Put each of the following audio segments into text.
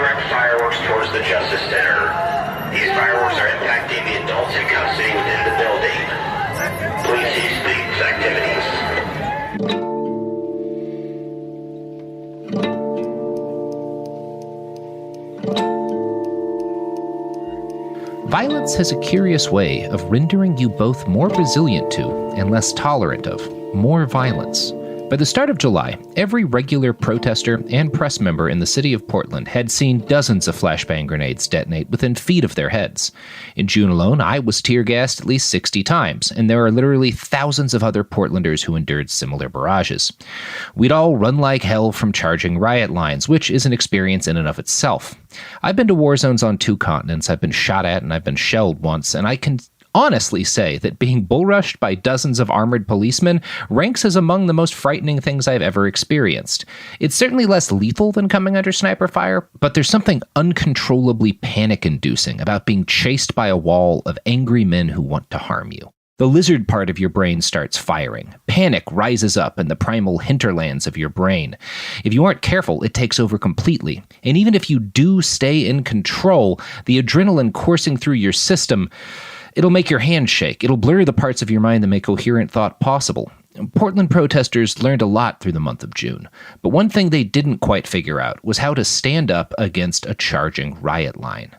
direct fireworks towards the Justice Center. These fireworks are impacting the adults in custody within the building. Please cease these activities. Violence has a curious way of rendering you both more resilient to and less tolerant of more violence. By the start of July, every regular protester and press member in the city of Portland had seen dozens of flashbang grenades detonate within feet of their heads. In June alone, I was tear-gassed at least 60 times, and there are literally thousands of other Portlanders who endured similar barrages. We'd all run like hell from charging riot lines, which is an experience in and of itself. I've been to war zones on 2 continents, I've been shot at, and I've been shelled once, and I can honestly say that being bull-rushed by dozens of armored policemen ranks as among the most frightening things I've ever experienced. It's certainly less lethal than coming under sniper fire, but there's something uncontrollably panic-inducing about being chased by a wall of angry men who want to harm you. The lizard part of your brain starts firing. Panic rises up in the primal hinterlands of your brain. If you aren't careful, it takes over completely. And even if you do stay in control, the adrenaline coursing through your system, it'll make your hands shake. It'll blur the parts of your mind that make coherent thought possible. Portland protesters learned a lot through the month of June, but one thing they didn't quite figure out was how to stand up against a charging riot line.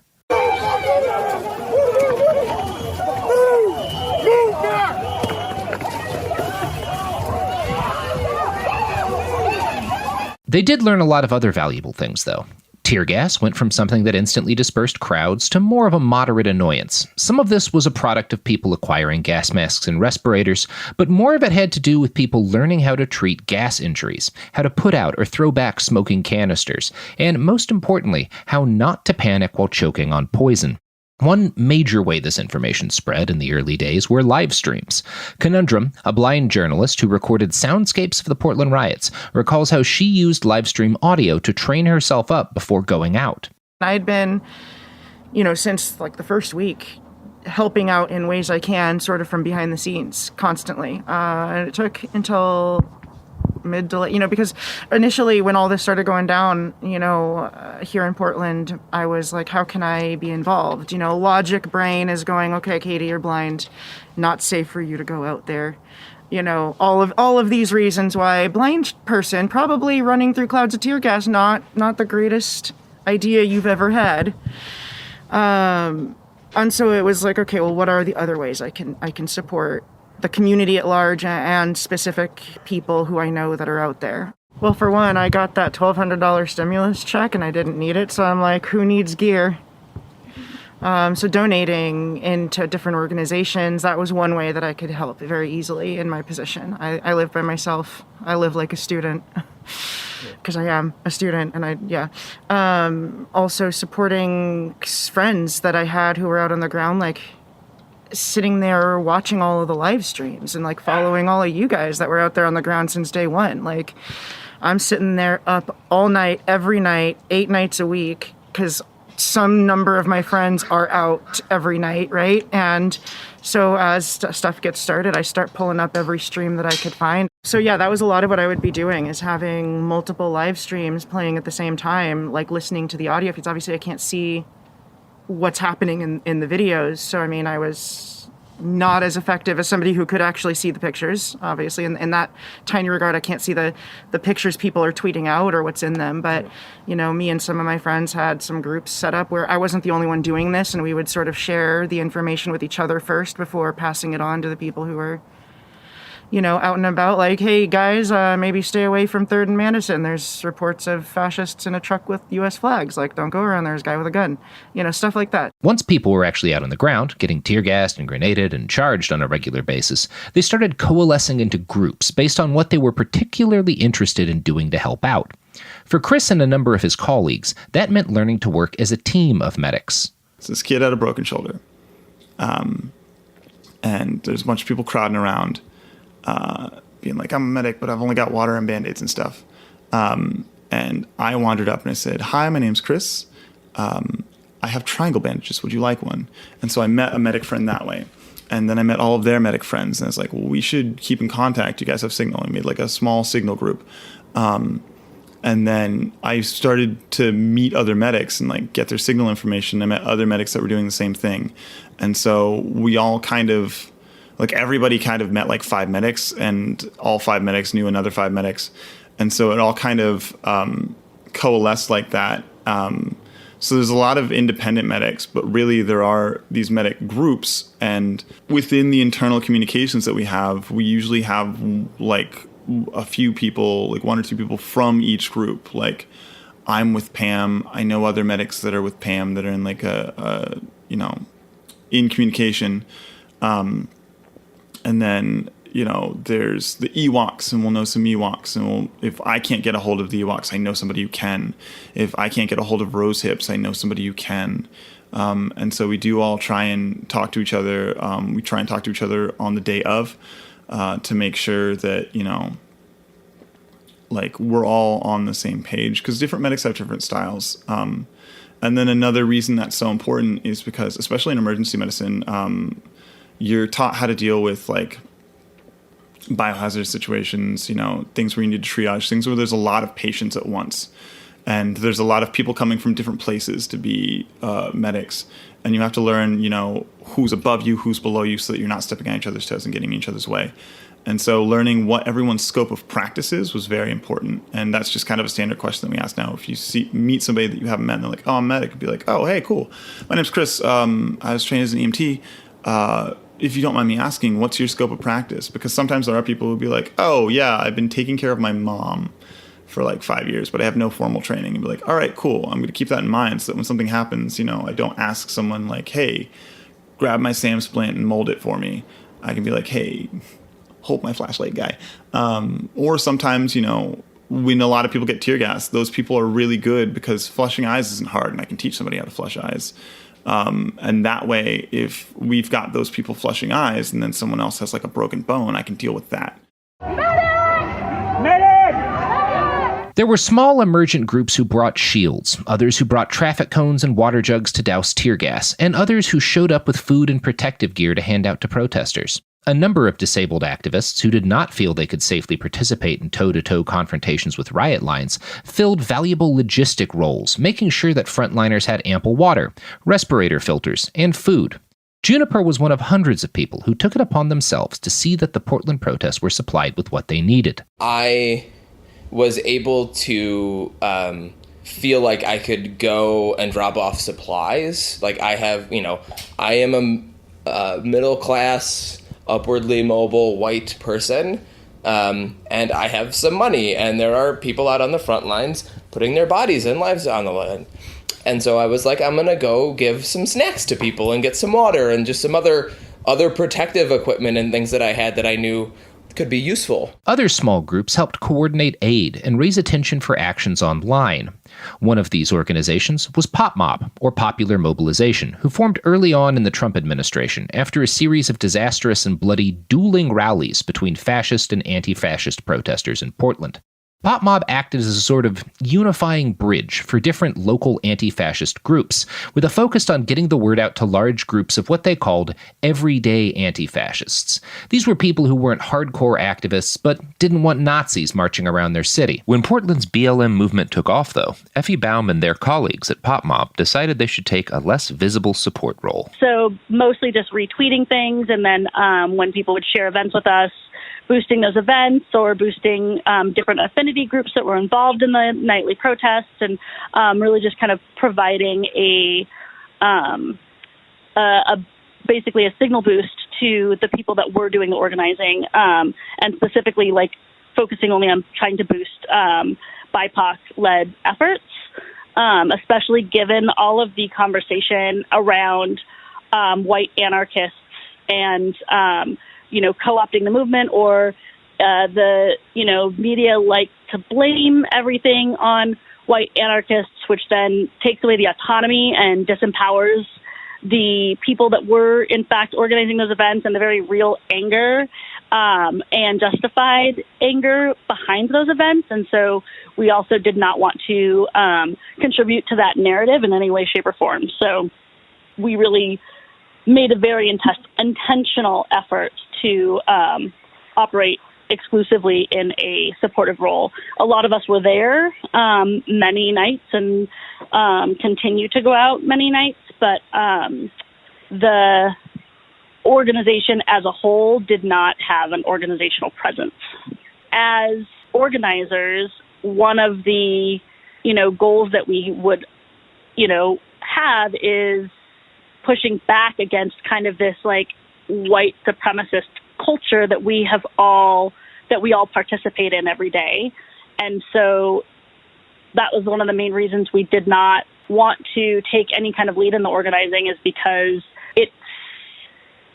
They did learn a lot of other valuable things, though. Tear gas went from something that instantly dispersed crowds to more of a moderate annoyance. Some of this was a product of people acquiring gas masks and respirators, but more of it had to do with people learning how to treat gas injuries, how to put out or throw back smoking canisters, and most importantly, how not to panic while choking on poison. One major way this information spread in the early days were live streams. Conundrum, a blind journalist who recorded soundscapes of the Portland riots, recalls how she used live stream audio to train herself up before going out. I'd been, since the first week, helping out in ways I can, sort of from behind the scenes, constantly. And it took until mid to late, because initially when all this started going down, here in Portland, I was like, how can I be involved? Logic brain is going, okay, Katie, you're blind, not safe for you to go out there. All of these reasons why a blind person probably running through clouds of tear gas, not the greatest idea you've ever had. And so it was like, okay, well, what are the other ways I can support the community at large and specific people who I know that are out there? Well, for one, I got that $1,200 stimulus check and I didn't need it. So I'm like, who needs gear? So donating into different organizations, that was one way that I could help very easily in my position. I live by myself. I live like a student because I am a student. And also supporting friends that I had who were out on the ground, sitting there watching all of the live streams and following all of you guys that were out there on the ground since day one. I'm sitting there up all night, every night, 8 nights a week, because some number of my friends are out every night, right? And so as stuff gets started, I start pulling up every stream that I could find. So yeah, that was a lot of what I would be doing, is having multiple live streams playing at the same time, listening to the audio feeds. Obviously, I can't see what's happening in the videos. So, I was not as effective as somebody who could actually see the pictures, obviously. In that tiny regard, I can't see the pictures people are tweeting out or what's in them. But, me and some of my friends had some groups set up where I wasn't the only one doing this, and we would sort of share the information with each other first before passing it on to the people who were, out and about, hey, guys, maybe stay away from 3rd and Madison. There's reports of fascists in a truck with U.S. flags. Don't go around there. There's a guy with a gun. Stuff like that. Once people were actually out on the ground, getting tear-gassed and grenaded and charged on a regular basis, they started coalescing into groups based on what they were particularly interested in doing to help out. For Chris and a number of his colleagues, that meant learning to work as a team of medics. So this kid had a broken shoulder. And there's a bunch of people crowding around, being like, I'm a medic, but I've only got water and Band-Aids and stuff. And I wandered up and I said, hi, my name's Chris. I have triangle bandages. Would you like one? And so I met a medic friend that way. And then I met all of their medic friends. And I was like, well, we should keep in contact. You guys have Signal. I made a small Signal group. And And then I started to meet other medics and like get their signal information. I met other medics that were doing the same thing. And so we all kind of, like everybody kind of met like 5 medics, and all 5 medics knew another 5 medics. And so it all kind of coalesced like that. So there's a lot of independent medics, but really there are these medic groups. And within the internal communications that we have, we usually have like a few people, like 1 or 2 people from each group. Like I'm with Pam. I know other medics that are with Pam that are in like a in communication. And then, there's the Ewoks, and we'll know some Ewoks. And if I can't get a hold of the Ewoks, I know somebody who can. If I can't get a hold of Rose Hips, I know somebody who can. And so we do all try and talk to each other. We try and talk to each other on the day of to make sure that, like we're all on the same page, because different medics have different styles. And then another reason that's so important is because, especially in emergency medicine, you're taught how to deal with like biohazard situations, things where you need to triage, things where there's a lot of patients at once. And there's a lot of people coming from different places to be medics. And you have to learn, who's above you, who's below you, so that you're not stepping on each other's toes and getting in each other's way. And so learning what everyone's scope of practice is was very important. And that's just kind of a standard question that we ask now. If you meet somebody that you haven't met and they're like, oh, I'm a medic, you'd be like, oh, hey, cool. My name's Chris. I was trained as an EMT. If you don't mind me asking, what's your scope of practice? Because sometimes there are people who be like, oh, yeah, I've been taking care of my mom for like 5 years, but I have no formal training. And be like, all right, cool. I'm going to keep that in mind so that when something happens, I don't ask someone like, hey, grab my SAM splint and mold it for me. I can be like, hey, hold my flashlight, guy. Or sometimes, when a lot of people get tear gas, those people are really good because flushing eyes isn't hard, and I can teach somebody how to flush eyes. And that way, if we've got those people flushing eyes and then someone else has like a broken bone, I can deal with that. There were small emergent groups who brought shields, others who brought traffic cones and water jugs to douse tear gas, and others who showed up with food and protective gear to hand out to protesters. A number of disabled activists who did not feel they could safely participate in toe-to-toe confrontations with riot lines filled valuable logistic roles, making sure that frontliners had ample water, respirator filters, and food. Juniper was one of hundreds of people who took it upon themselves to see that the Portland protests were supplied with what they needed. I was able to feel like I could go and drop off supplies. Like I am a middle class, upwardly mobile white person, and I have some money, and there are people out on the front lines putting their bodies and lives on the line. And so I was like, I'm gonna go give some snacks to people and get some water and just some other protective equipment and things that I had that I knew could be useful. Other small groups helped coordinate aid and raise attention for actions online. One of these organizations was Pop Mob, or Popular Mobilization, who formed early on in the Trump administration after a series of disastrous and bloody dueling rallies between fascist and anti-fascist protesters in Portland. Pop Mob acted as a sort of unifying bridge for different local anti-fascist groups, with a focus on getting the word out to large groups of what they called everyday anti-fascists. These were people who weren't hardcore activists, but didn't want Nazis marching around their city. When Portland's BLM movement took off, though, Effie Baum and their colleagues at Pop Mob decided they should take a less visible support role. So mostly just retweeting things, and then when people would share events with us, boosting those events or boosting different affinity groups that were involved in the nightly protests, and really just kind of providing basically a signal boost to the people that were doing the organizing, and specifically like focusing only on trying to boost BIPOC-led efforts, especially given all of the conversation around white anarchists and co-opting the movement, or the media like to blame everything on white anarchists, which then takes away the autonomy and disempowers the people that were in fact organizing those events, and the very real anger and justified anger behind those events. And so we also did not want to contribute to that narrative in any way, shape, or form. So we really made a very intentional effort to operate exclusively in a supportive role. A lot of us were there many nights and continue to go out many nights, but the organization as a whole did not have an organizational presence. As organizers, one of the, goals that we would, have is pushing back against kind of this like white supremacist culture that we all participate in every day. And so that was one of the main reasons we did not want to take any kind of lead in the organizing, is because it's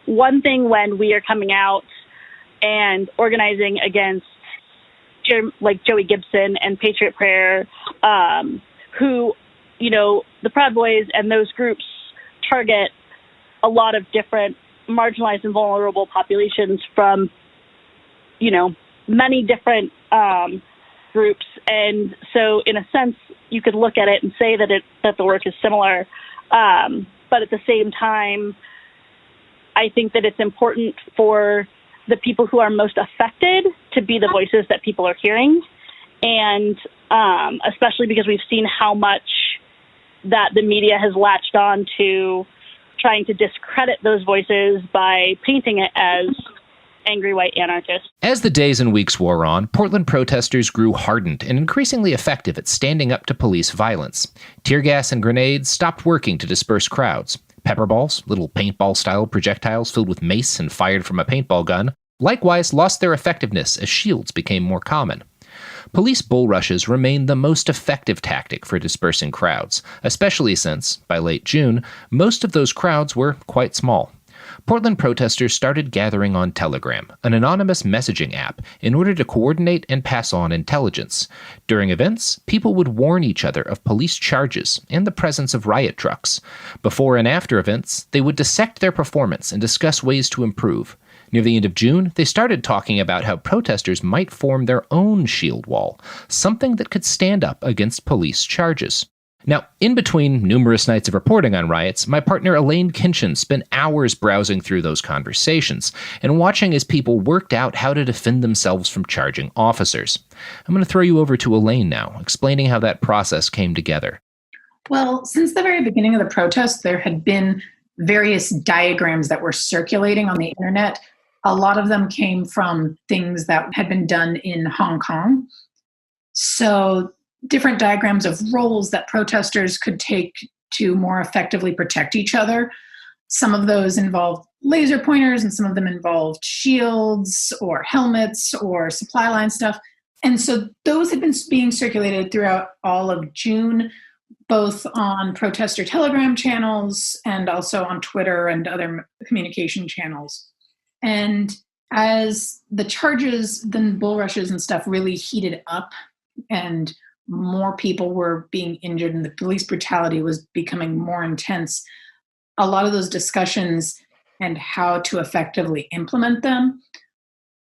one thing when we are coming out and organizing against like Joey Gibson and Patriot Prayer, who, the Proud Boys and those groups target a lot of different marginalized and vulnerable populations from, many different groups. And so in a sense, you could look at it and say that the work is similar. But at the same time, I think that it's important for the people who are most affected to be the voices that people are hearing. And especially because we've seen how much that the media has latched on to trying to discredit those voices by painting it as angry white anarchists. As the days and weeks wore on, Portland protesters grew hardened and increasingly effective at standing up to police violence. Tear gas and grenades stopped working to disperse crowds. Pepper balls, little paintball-style projectiles filled with mace and fired from a paintball gun, likewise lost their effectiveness as shields became more common. Police bull rushes remained the most effective tactic for dispersing crowds, especially since, by late June, most of those crowds were quite small. Portland protesters started gathering on Telegram, an anonymous messaging app, in order to coordinate and pass on intelligence. During events, people would warn each other of police charges and the presence of riot trucks. Before and after events, they would dissect their performance and discuss ways to improve. Near the end of June, they started talking about how protesters might form their own shield wall, something that could stand up against police charges. Now, in between numerous nights of reporting on riots, my partner Elaine Kinchin spent hours browsing through those conversations and watching as people worked out how to defend themselves from charging officers. I'm going to throw you over to Elaine now, explaining how that process came together. Well, since the very beginning of the protest, there had been various diagrams that were circulating on the internet. A lot of them came from things that had been done in Hong Kong. So different diagrams of roles that protesters could take to more effectively protect each other. Some of those involved laser pointers and some of them involved shields or helmets or supply line stuff. And so those had been being circulated throughout all of June, both on protester Telegram channels and also on Twitter and other communication channels. And as the charges, the bull rushes and stuff really heated up and more people were being injured and the police brutality was becoming more intense, a lot of those discussions and how to effectively implement them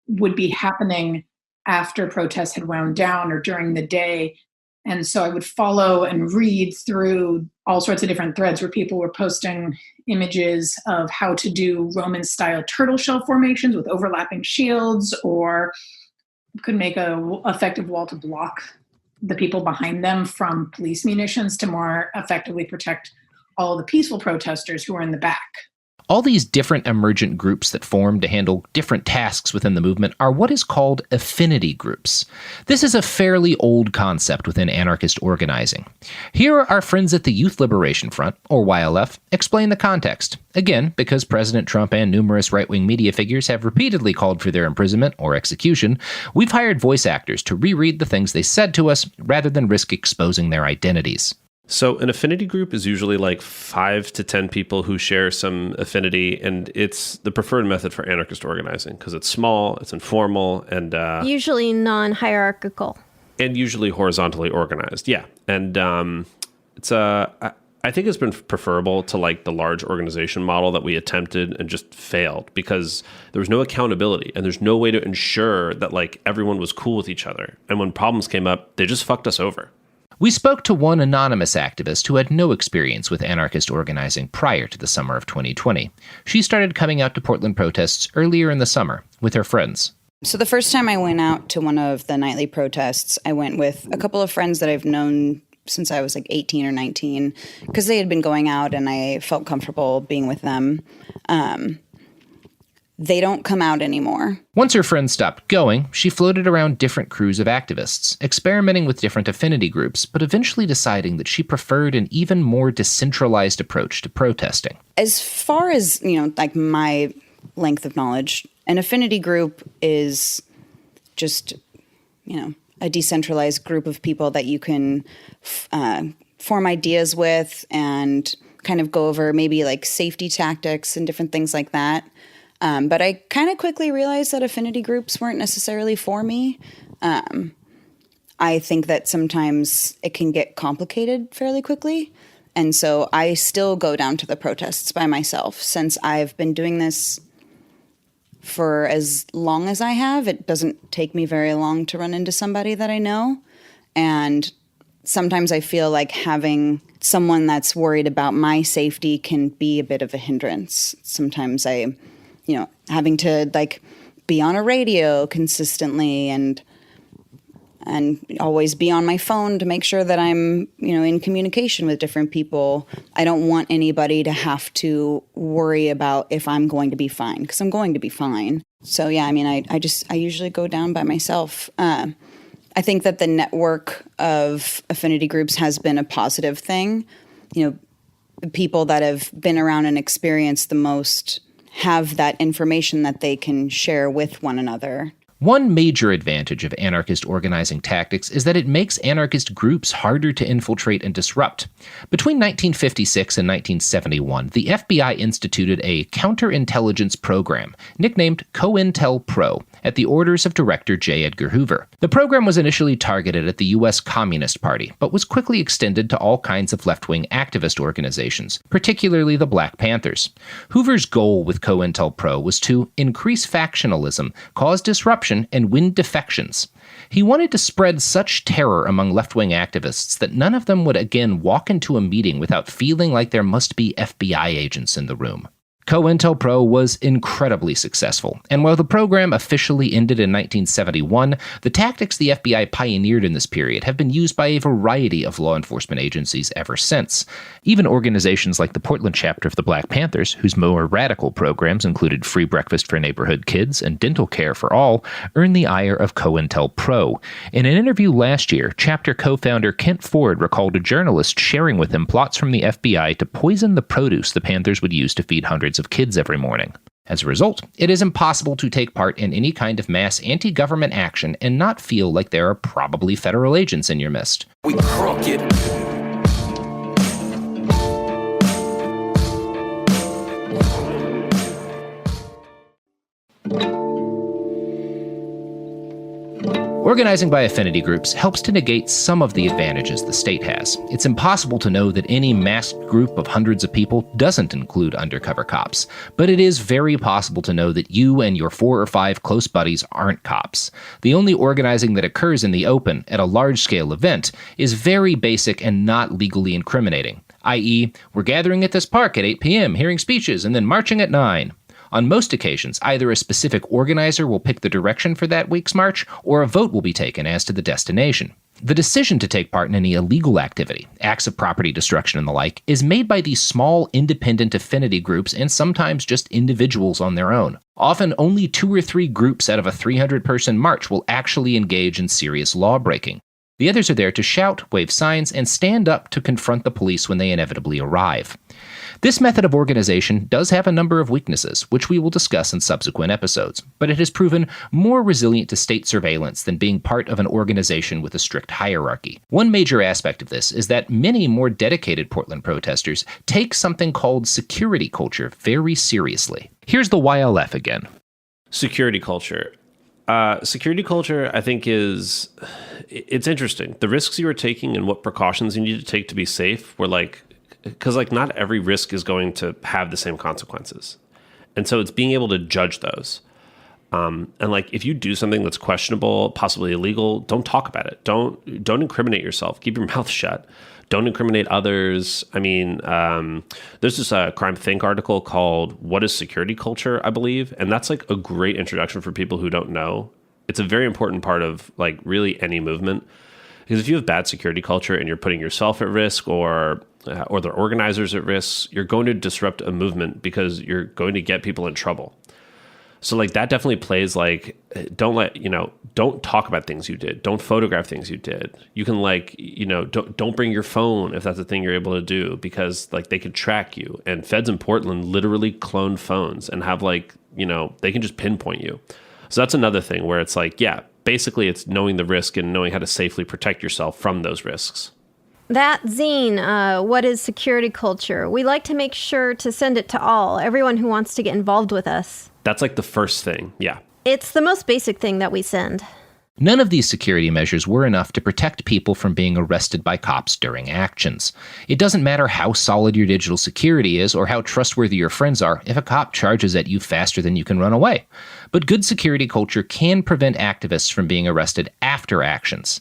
would be happening after protests had wound down or during the day. And so I would follow and read through all sorts of different threads where people were posting images of how to do Roman-style turtle shell formations with overlapping shields, or could make a effective wall to block the people behind them from police munitions to more effectively protect all the peaceful protesters who are in the back. All these different emergent groups that form to handle different tasks within the movement are what is called affinity groups. This is a fairly old concept within anarchist organizing. Here, our friends at the Youth Liberation Front, or YLF, explain the context. Again, because President Trump and numerous right-wing media figures have repeatedly called for their imprisonment or execution, we've hired voice actors to reread the things they said to us rather than risk exposing their identities. So an affinity group is usually like 5 to 10 people who share some affinity, and it's the preferred method for anarchist organizing because it's small, it's informal, and usually non-hierarchical. And usually horizontally organized, yeah. And I think it's been preferable to like the large organization model that we attempted and just failed because there was no accountability and there's no way to ensure that like everyone was cool with each other. And when problems came up, they just fucked us over. We spoke to one anonymous activist who had no experience with anarchist organizing prior to the summer of 2020. She started coming out to Portland protests earlier in the summer with her friends. So the first time I went out to one of the nightly protests, I went with a couple of friends that I've known since I was like 18 or 19, because they had been going out and I felt comfortable being with them. They don't come out anymore. Once her friends stopped going, she floated around different crews of activists, experimenting with different affinity groups, but eventually deciding that she preferred an even more decentralized approach to protesting. As far as, like my length of knowledge, an affinity group is just, a decentralized group of people that you can form ideas with and kind of go over maybe like safety tactics and different things like that. But I kind of quickly realized that affinity groups weren't necessarily for me. I think that sometimes it can get complicated fairly quickly. And so I still go down to the protests by myself. Since I've been doing this for as long as I have, it doesn't take me very long to run into somebody that I know. And sometimes I feel like having someone that's worried about my safety can be a bit of a hindrance. Sometimes having to like be on a radio consistently and always be on my phone to make sure that I'm, in communication with different people. I don't want anybody to have to worry about if I'm going to be fine, because I'm going to be fine. So yeah, I usually go down by myself. I think that the network of affinity groups has been a positive thing. People that have been around and experienced the most have that information that they can share with one another. One major advantage of anarchist organizing tactics is that it makes anarchist groups harder to infiltrate and disrupt. Between 1956 and 1971, the FBI instituted a counterintelligence program, nicknamed COINTELPRO, at the orders of Director J. Edgar Hoover. The program was initially targeted at the U.S. Communist Party, but was quickly extended to all kinds of left-wing activist organizations, particularly the Black Panthers. Hoover's goal with COINTELPRO was to increase factionalism, cause disruption, and win defections. He wanted to spread such terror among left-wing activists that none of them would again walk into a meeting without feeling like there must be FBI agents in the room. COINTELPRO was incredibly successful, and while the program officially ended in 1971, the tactics the FBI pioneered in this period have been used by a variety of law enforcement agencies ever since. Even organizations like the Portland chapter of the Black Panthers, whose more radical programs included free breakfast for neighborhood kids and dental care for all, earned the ire of COINTELPRO. In an interview last year, chapter co-founder Kent Ford recalled a journalist sharing with him plots from the FBI to poison the produce the Panthers would use to feed hundreds of kids every morning. As a result, it is impossible to take part in any kind of mass anti-government action and not feel like there are probably federal agents in your midst. We crooked. Organizing by affinity groups helps to negate some of the advantages the state has. It's impossible to know that any masked group of hundreds of people doesn't include undercover cops, but it is very possible to know that you and your 4 or 5 close buddies aren't cops. The only organizing that occurs in the open at a large-scale event is very basic and not legally incriminating, i.e., we're gathering at this park at 8 p.m., hearing speeches, and then marching at 9. On most occasions, either a specific organizer will pick the direction for that week's march, or a vote will be taken as to the destination. The decision to take part in any illegal activity, acts of property destruction and the like, is made by these small, independent affinity groups and sometimes just individuals on their own. Often only 2 or 3 groups out of a 300-person march will actually engage in serious law-breaking. The others are there to shout, wave signs, and stand up to confront the police when they inevitably arrive. This method of organization does have a number of weaknesses, which we will discuss in subsequent episodes, but it has proven more resilient to state surveillance than being part of an organization with a strict hierarchy. One major aspect of this is that many more dedicated Portland protesters take something called security culture very seriously. Here's the YLF again. Security culture. Security culture, I think, it's interesting. The risks you were taking and what precautions you need to take to be safe were because not every risk is going to have the same consequences. And so it's being able to judge those. And like, if you do something that's questionable, possibly illegal, don't talk about it. Don't incriminate yourself. Keep your mouth shut. Don't incriminate others. I mean, there's this Crime Think article called "What is Security Culture?" I believe, and that's like a great introduction for people who don't know. It's a very important part of like really any movement, because if you have bad security culture and you're putting yourself at risk or the organizers at risk, you're going to disrupt a movement because you're going to get people in trouble. So like that definitely plays like, don't talk about things you did. Don't photograph things you did. You can like, don't bring your phone if that's a thing you're able to do, because like they could track you. And feds in Portland literally clone phones and have like, they can just pinpoint you. So that's another thing where it's like, yeah, basically it's knowing the risk and knowing how to safely protect yourself from those risks. That zine, What is Security Culture? We like to make sure to send it to everyone who wants to get involved with us. That's like the first thing, yeah. It's the most basic thing that we send. None of these security measures were enough to protect people from being arrested by cops during actions. It doesn't matter how solid your digital security is or how trustworthy your friends are if a cop charges at you faster than you can run away. But good security culture can prevent activists from being arrested after actions.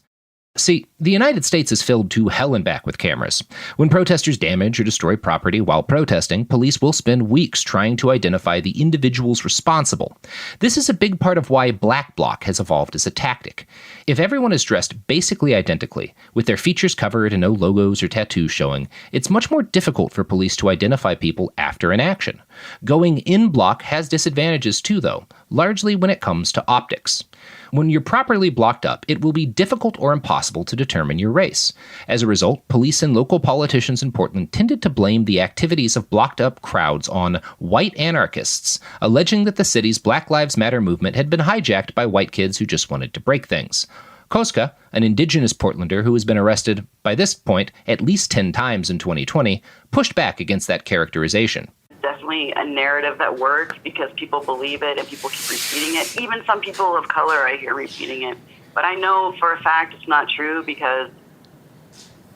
See, the United States is filled to hell and back with cameras. When protesters damage or destroy property while protesting, police will spend weeks trying to identify the individuals responsible. This is a big part of why Black Bloc has evolved as a tactic. If everyone is dressed basically identically, with their features covered and no logos or tattoos showing, it's much more difficult for police to identify people after an action. Going in block has disadvantages too, though, largely when it comes to optics. When you're properly blocked up, it will be difficult or impossible to determine your race. As a result, police and local politicians in Portland tended to blame the activities of blocked-up crowds on white anarchists, alleging that the city's Black Lives Matter movement had been hijacked by white kids who just wanted to break things. Koska, an indigenous Portlander who has been arrested, by this point, at least 10 times in 2020, pushed back against that characterization. Definitely a narrative that works because people believe it and people keep repeating it. Even some people of color I hear repeating it. But I know for a fact it's not true because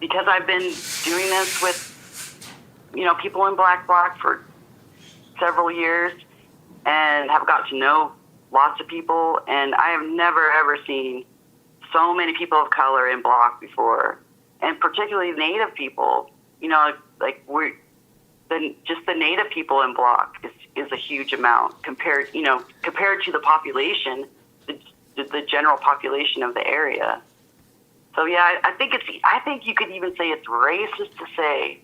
I've been doing this with, people in Black Bloc for several years and have got to know lots of people. And I have never, ever seen so many people of color in Bloc before. And particularly Native people, just the Native people in Bloc is a huge amount compared to the population, the general population of the area. So yeah, I think you could even say it's racist to say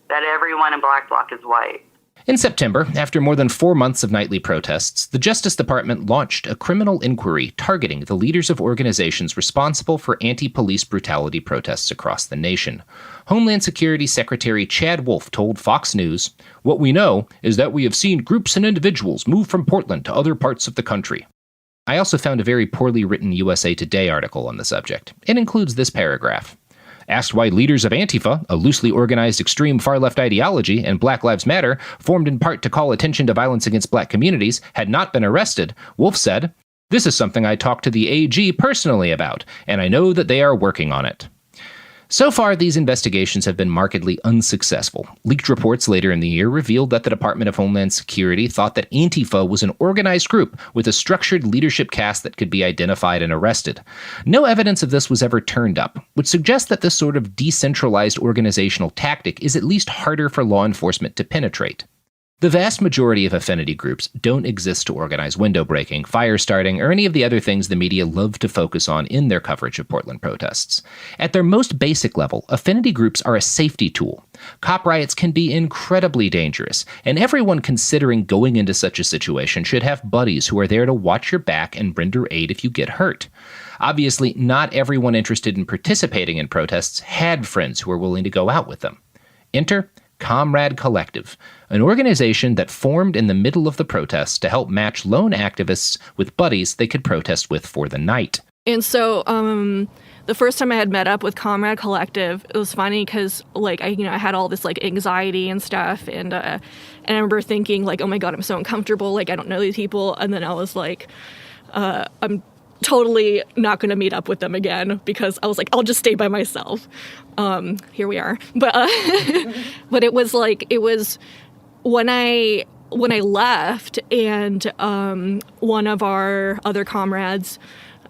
that everyone in Black Bloc is white. In September, after more than 4 months of nightly protests, the Justice Department launched a criminal inquiry targeting the leaders of organizations responsible for anti-police brutality protests across the nation. Homeland Security Secretary Chad Wolf told Fox News, "What we know is that we have seen groups and individuals move from Portland to other parts of the country." I also found a very poorly written USA Today article on the subject. It includes this paragraph. Asked why leaders of Antifa, a loosely organized extreme far-left ideology, and Black Lives Matter, formed in part to call attention to violence against black communities, had not been arrested, Wolf said, "This is something I talked to the AG personally about, and I know that they are working on it." So far, these investigations have been markedly unsuccessful. Leaked reports later in the year revealed that the Department of Homeland Security thought that Antifa was an organized group with a structured leadership cast that could be identified and arrested. No evidence of this was ever turned up, which suggests that this sort of decentralized organizational tactic is at least harder for law enforcement to penetrate. The vast majority of affinity groups don't exist to organize window breaking, fire starting, or any of the other things the media love to focus on in their coverage of Portland protests. At their most basic level, affinity groups are a safety tool. Cop riots can be incredibly dangerous, and everyone considering going into such a situation should have buddies who are there to watch your back and render aid if you get hurt. Obviously, not everyone interested in participating in protests had friends who were willing to go out with them. Enter Comrade Collective, an organization that formed in the middle of the protests to help match lone activists with buddies they could protest with for the night. And so the first time I had met up with Comrade Collective, it was funny because I had all this anxiety and stuff, and I remember thinking oh my God, I'm so uncomfortable, I don't know these people, and then I was I'm totally not going to meet up with them again because I was I'll just stay by myself. Here we are. But but it was when I when I left, and one of our other comrades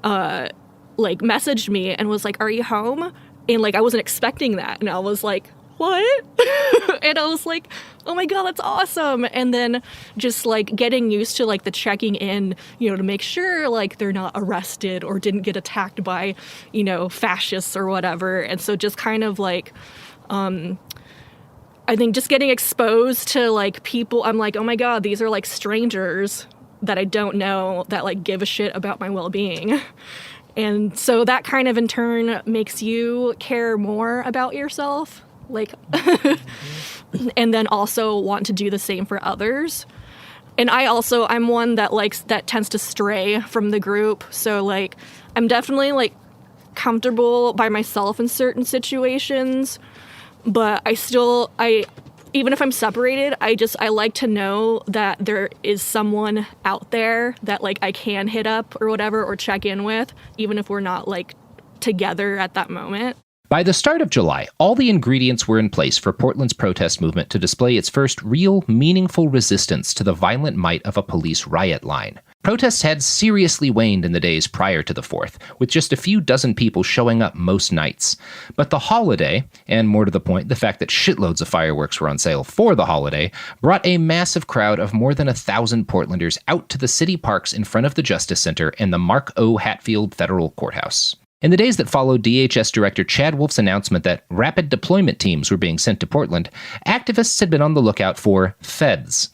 like messaged me and was like, "Are you home?" And like I wasn't expecting that, and I was like, "What?" And I was like, "Oh my God, that's awesome!" And then just like getting used to like the checking in, you know, to make sure like they're not arrested or didn't get attacked by, you know, fascists or whatever. And so just kind of like, I think just getting exposed to like people, I'm like, oh my God, these are like strangers that I don't know that like give a shit about my well-being. And so that kind of in turn makes you care more about yourself, like, and then also want to do the same for others. And I'm one that tends to stray from the group. So like, I'm definitely like comfortable by myself in certain situations, but even if I'm separated, I like to know that there is someone out there that like I can hit up or whatever, or check in with, even if we're not like together at that moment. By the start of July, all the ingredients were in place for Portland's protest movement to display its first real, meaningful resistance to the violent might of a police riot line. Protests had seriously waned in the days prior to the 4th, with just a few dozen people showing up most nights. But the holiday, and more to the point, the fact that shitloads of fireworks were on sale for the holiday, brought a massive crowd of more than 1,000 Portlanders out to the city parks in front of the Justice Center and the Mark O. Hatfield Federal Courthouse. In the days that followed DHS Director Chad Wolf's announcement that rapid deployment teams were being sent to Portland, activists had been on the lookout for feds.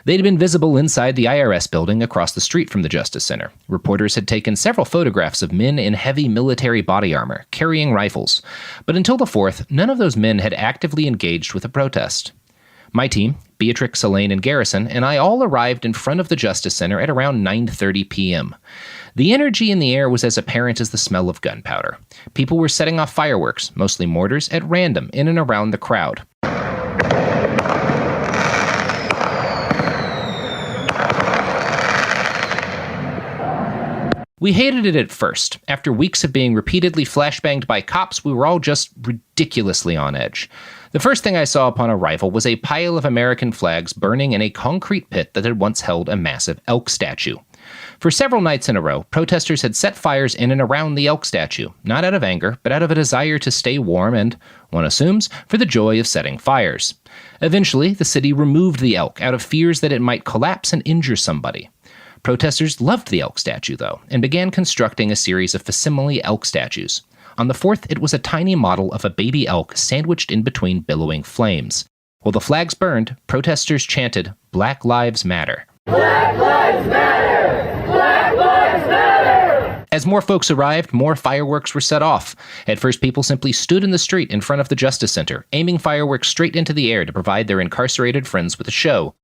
They'd been visible inside the IRS building across the street from the Justice Center. Reporters had taken several photographs of men in heavy military body armor, carrying rifles. But until the 4th, none of those men had actively engaged with a protest. My team, Beatrix, Elaine, and Garrison, and I all arrived in front of the Justice Center at around 9:30 p.m. The energy in the air was as apparent as the smell of gunpowder. People were setting off fireworks, mostly mortars, at random in and around the crowd. We hated it at first. After weeks of being repeatedly flashbanged by cops, we were all just ridiculously on edge. The first thing I saw upon arrival was a pile of American flags burning in a concrete pit that had once held a massive elk statue. For several nights in a row, protesters had set fires in and around the elk statue, not out of anger, but out of a desire to stay warm and, one assumes, for the joy of setting fires. Eventually, the city removed the elk out of fears that it might collapse and injure somebody. Protesters loved the elk statue, though, and began constructing a series of facsimile elk statues. On the 4th, it was a tiny model of a baby elk sandwiched in between billowing flames. While the flags burned, protesters chanted, "Black Lives Matter." Black Lives Matter! Black Lives Matter! As more folks arrived, more fireworks were set off. At first, people simply stood in the street in front of the Justice Center, aiming fireworks straight into the air to provide their incarcerated friends with a show.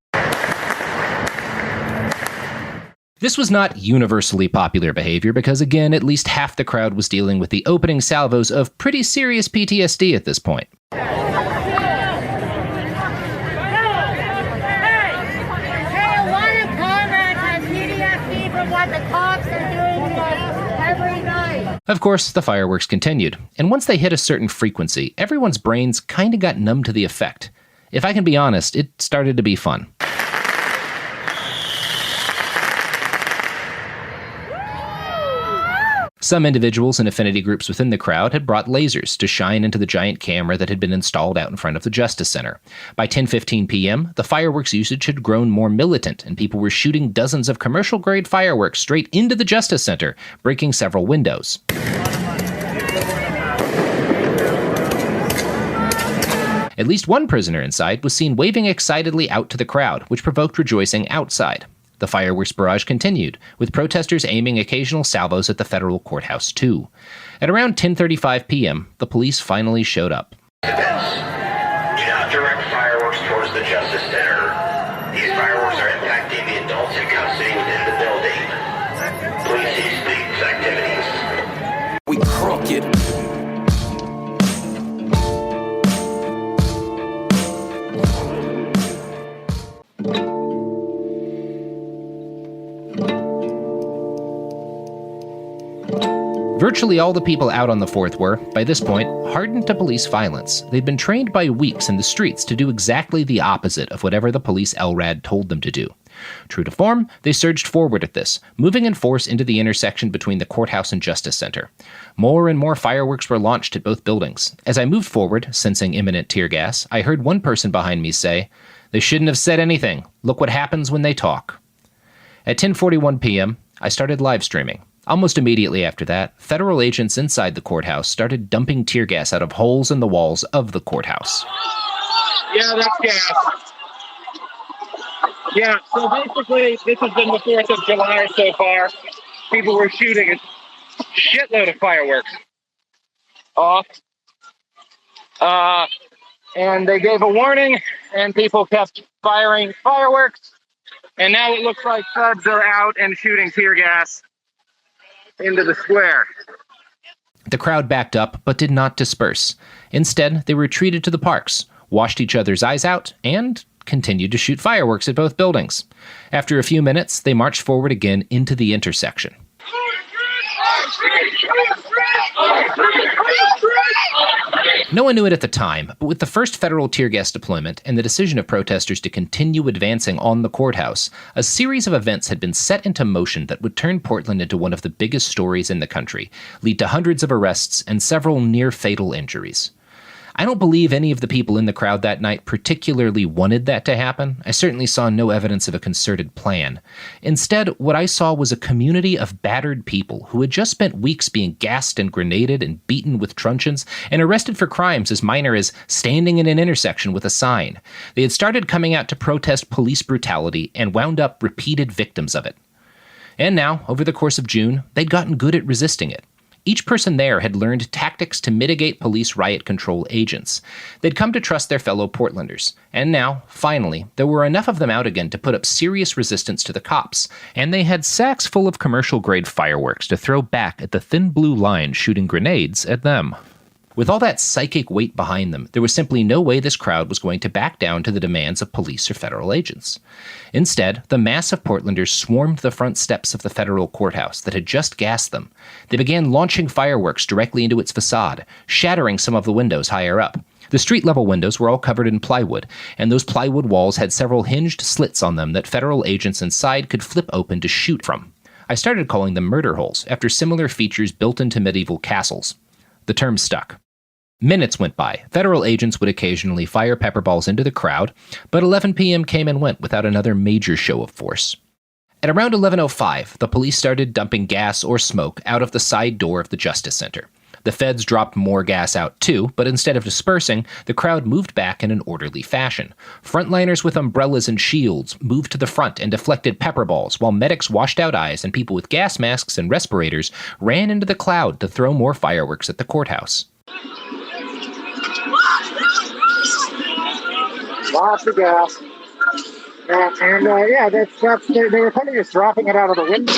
This was not universally popular behavior because, again, at least half the crowd was dealing with the opening salvos of pretty serious PTSD at this point. Of course, the fireworks continued, and once they hit a certain frequency, everyone's brains kinda got numb to the effect. If I can be honest, it started to be fun. Some individuals and affinity groups within the crowd had brought lasers to shine into the giant camera that had been installed out in front of the Justice Center. By 10:15 p.m., the fireworks usage had grown more militant, and people were shooting dozens of commercial-grade fireworks straight into the Justice Center, breaking several windows. At least one prisoner inside was seen waving excitedly out to the crowd, which provoked rejoicing outside. The fireworks barrage continued, with protesters aiming occasional salvos at the federal courthouse, too. At around 10:35 p.m., the police finally showed up. Do not direct fireworks towards the Justice Center. These fireworks are impacting the adults in custody within the building. Please cease these activities. We crooked. Virtually all the people out on the 4th were, by this point, hardened to police violence. They'd been trained by weeks in the streets to do exactly the opposite of whatever the police LRAD told them to do. True to form, they surged forward at this, moving in force into the intersection between the courthouse and Justice Center. More and more fireworks were launched at both buildings. As I moved forward, sensing imminent tear gas, I heard one person behind me say, "They shouldn't have said anything. Look what happens when they talk." At 10:41 p.m., I started live streaming. Almost immediately after that, federal agents inside the courthouse started dumping tear gas out of holes in the walls of the courthouse. Yeah, that's gas. Yeah, so basically, this has been the 4th of July so far. People were shooting a shitload of fireworks off. And they gave a warning, and people kept firing fireworks. And now it looks like thugs are out and shooting tear gas into the square. The crowd backed up, but did not disperse. Instead, they retreated to the parks, washed each other's eyes out, and continued to shoot fireworks at both buildings. After a few minutes, they marched forward again into the intersection. No one knew it at the time, but with the first federal tear gas deployment and the decision of protesters to continue advancing on the courthouse, a series of events had been set into motion that would turn Portland into one of the biggest stories in the country, lead to hundreds of arrests and several near-fatal injuries. I don't believe any of the people in the crowd that night particularly wanted that to happen. I certainly saw no evidence of a concerted plan. Instead, what I saw was a community of battered people who had just spent weeks being gassed and grenaded and beaten with truncheons and arrested for crimes as minor as standing in an intersection with a sign. They had started coming out to protest police brutality and wound up repeated victims of it. And now, over the course of June, they'd gotten good at resisting it. Each person there had learned tactics to mitigate police riot control agents. They'd come to trust their fellow Portlanders. And now, finally, there were enough of them out again to put up serious resistance to the cops. And they had sacks full of commercial-grade fireworks to throw back at the thin blue line shooting grenades at them. With all that psychic weight behind them, there was simply no way this crowd was going to back down to the demands of police or federal agents. Instead, the mass of Portlanders swarmed the front steps of the federal courthouse that had just gassed them. They began launching fireworks directly into its facade, shattering some of the windows higher up. The street-level windows were all covered in plywood, and those plywood walls had several hinged slits on them that federal agents inside could flip open to shoot from. I started calling them murder holes, after similar features built into medieval castles. The term stuck. Minutes went by. Federal agents would occasionally fire pepper balls into the crowd, but 11 p.m. came and went without another major show of force. At around 11:05, the police started dumping gas or smoke out of the side door of the Justice Center. The feds dropped more gas out too, but instead of dispersing, the crowd moved back in an orderly fashion. Frontliners with umbrellas and shields moved to the front and deflected pepper balls, while medics washed out eyes and people with gas masks and respirators ran into the cloud to throw more fireworks at the courthouse. Lots of gas. They were kind of just dropping it out of the window.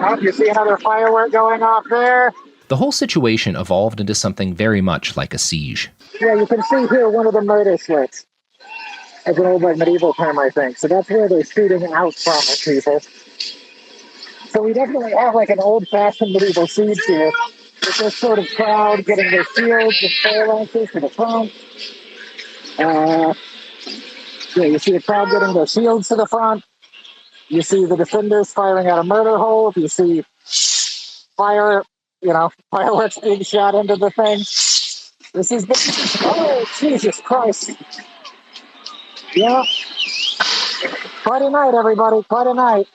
Oh, you see another firework going off there? The whole situation evolved into something very much like a siege. Yeah, you can see here one of the murder slits. That's an old medieval term, I think. So that's where they're shooting out from at people. So we definitely have an old-fashioned medieval siege here. With this sort of crowd getting their shields and phalanxes to the front. You see the crowd getting their shields to the front. You see the defenders firing out a murder hole. You see fireworks being shot into the thing. This is oh, Jesus Christ. Yeah. Quite a night, everybody. Quite a night.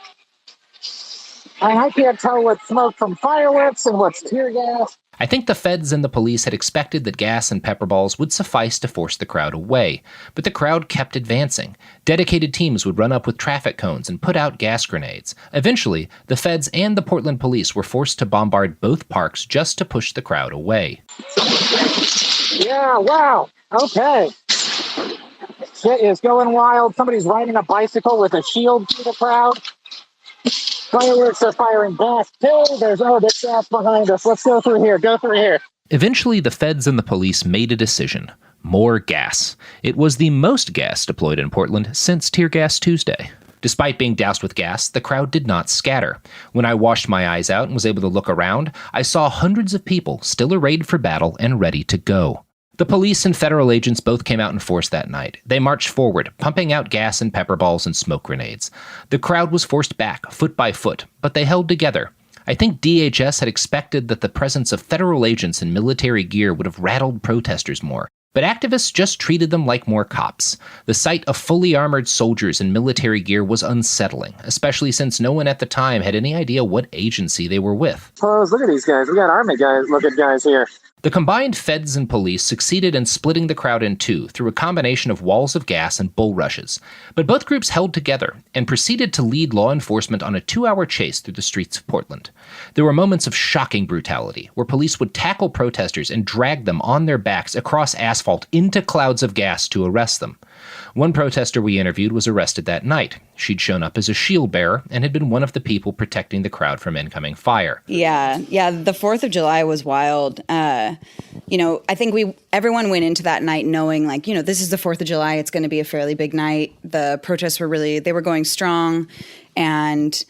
I can't tell what's smoke from fireworks and what's tear gas. I think the feds and the police had expected that gas and pepper balls would suffice to force the crowd away, but the crowd kept advancing. Dedicated teams would run up with traffic cones and put out gas grenades. Eventually, the feds and the Portland police were forced to bombard both parks just to push the crowd away. Yeah, wow. Okay. Shit is going wild. Somebody's riding a bicycle with a shield through the crowd. Fireworks are firing gas too. There's gas behind us. Let's go through here. Go through here. Eventually, the feds and the police made a decision. More gas. It was the most gas deployed in Portland since Tear Gas Tuesday. Despite being doused with gas, the crowd did not scatter. When I washed my eyes out and was able to look around, I saw hundreds of people still arrayed for battle and ready to go. The police and federal agents both came out in force that night. They marched forward, pumping out gas and pepper balls and smoke grenades. The crowd was forced back, foot by foot, but they held together. I think DHS had expected that the presence of federal agents in military gear would have rattled protesters more. But activists just treated them like more cops. The sight of fully armored soldiers in military gear was unsettling, especially since no one at the time had any idea what agency they were with. Close, look at these guys. We got army guys, looking guys here. The combined feds and police succeeded in splitting the crowd in two through a combination of walls of gas and bull rushes. But both groups held together and proceeded to lead law enforcement on a 2-hour chase through the streets of Portland. There were moments of shocking brutality, where police would tackle protesters and drag them on their backs across asphalt into clouds of gas to arrest them. One protester we interviewed was arrested that night. She'd shown up as a shield bearer and had been one of the people protecting the crowd from incoming fire. Yeah, the 4th of July was wild. I think everyone went into that night knowing, this is the 4th of July, it's going to be a fairly big night. The protests they were going strong, and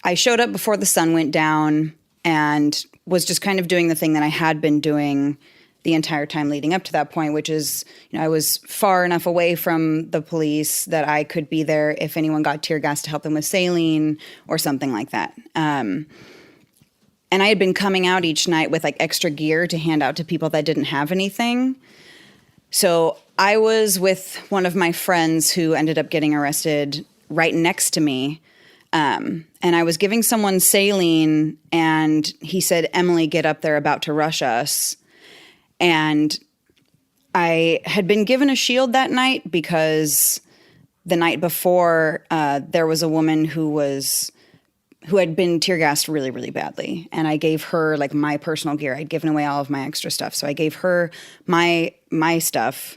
I showed up before the sun went down and was just kind of doing the thing that I had been doing the entire time leading up to that point, which is, I was far enough away from the police that I could be there if anyone got tear gas to help them with saline or something like that. And I had been coming out each night with extra gear to hand out to people that didn't have anything. So I was with one of my friends who ended up getting arrested right next to me. And I was giving someone saline, and he said, "Emily, get up, they're about to rush us." And I had been given a shield that night because the night before there was a woman who had been tear gassed really, really badly. And I gave her my personal gear. I'd given away all of my extra stuff. So I gave her my stuff.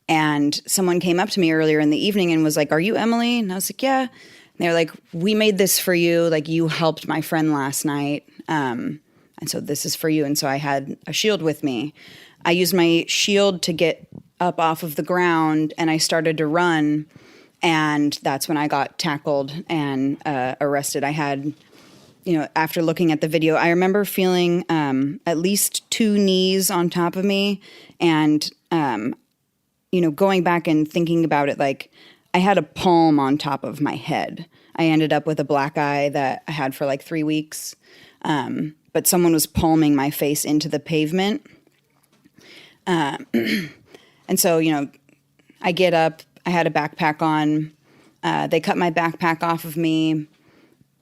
And someone came up to me earlier in the evening and was like, "Are you Emily?" And I was like, "Yeah." And they were like, "We made this for you. You helped my friend last night. And so this is for you." And so I had a shield with me. I used my shield to get up off of the ground, and I started to run. And that's when I got tackled and arrested. I had, after looking at the video, I remember feeling at least 2 knees on top of me. And, going back and thinking about it, I had a palm on top of my head. I ended up with a black eye that I had for 3 weeks. But someone was palming my face into the pavement. And so, I get up, I had a backpack on, they cut my backpack off of me.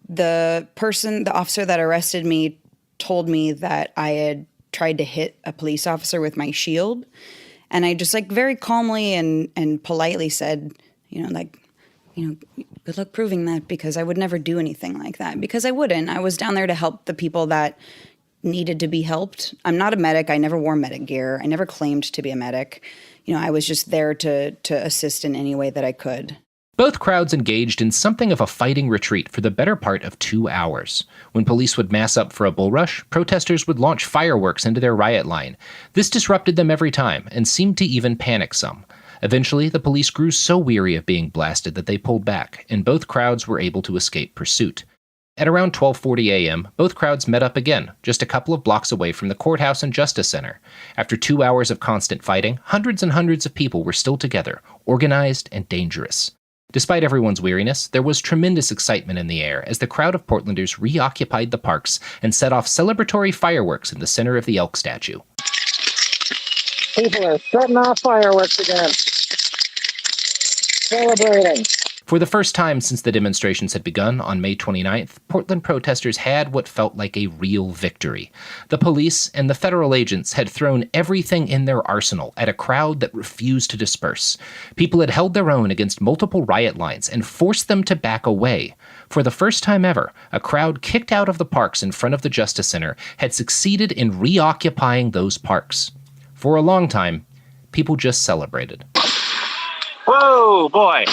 The officer that arrested me told me that I had tried to hit a police officer with my shield. And I just very calmly and politely said, good luck proving that, because I would never do anything like that, because I wouldn't. I was down there to help the people that needed to be helped. I'm not a medic. I never wore medic gear. I never claimed to be a medic. I was just there to assist in any way that I could. Both crowds engaged in something of a fighting retreat for the better part of 2 hours. When police would mass up for a bull rush, protesters would launch fireworks into their riot line. This disrupted them every time and seemed to even panic some. Eventually, the police grew so weary of being blasted that they pulled back, and both crowds were able to escape pursuit. At around 12:40 a.m., both crowds met up again, just a couple of blocks away from the courthouse and justice center. After 2 hours of constant fighting, hundreds and hundreds of people were still together, organized and dangerous. Despite everyone's weariness, there was tremendous excitement in the air as the crowd of Portlanders reoccupied the parks and set off celebratory fireworks in the center of the elk statue. People are setting off fireworks again. Celebrating. For the first time since the demonstrations had begun on May 29th, Portland protesters had what felt like a real victory. The police and the federal agents had thrown everything in their arsenal at a crowd that refused to disperse. People had held their own against multiple riot lines and forced them to back away. For the first time ever, a crowd kicked out of the parks in front of the Justice Center had succeeded in reoccupying those parks. For a long time, people just celebrated. Whoa, boy.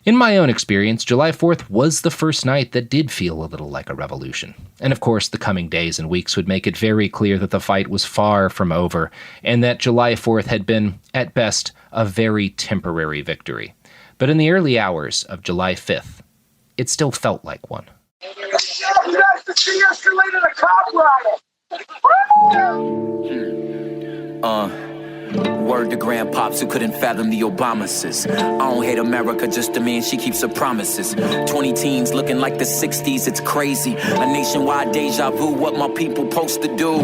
In my own experience, July 4th was the first night that did feel a little like a revolution. And of course, the coming days and weeks would make it very clear that the fight was far from over, and that July 4th had been, at best, a very temporary victory. But in the early hours of July 5th, it still felt like one. You guys can see escalated a cop riot. Word to grandpops who couldn't fathom the Obamas. I don't hate America, just a man, she keeps her promises. 20 teens looking like the 60s, it's crazy. A nationwide deja vu, what my people supposed to do.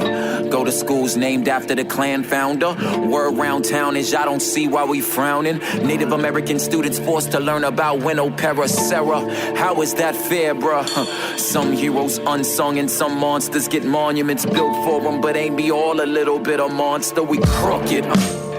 Go to schools named after the Klan founder. Word round town is I don't see why we frowning. Native American students forced to learn about Winnow Sarah. How is that fair, bruh? Some heroes unsung and some monsters get monuments built for them, but ain't we all a little bit of monster? We crooked.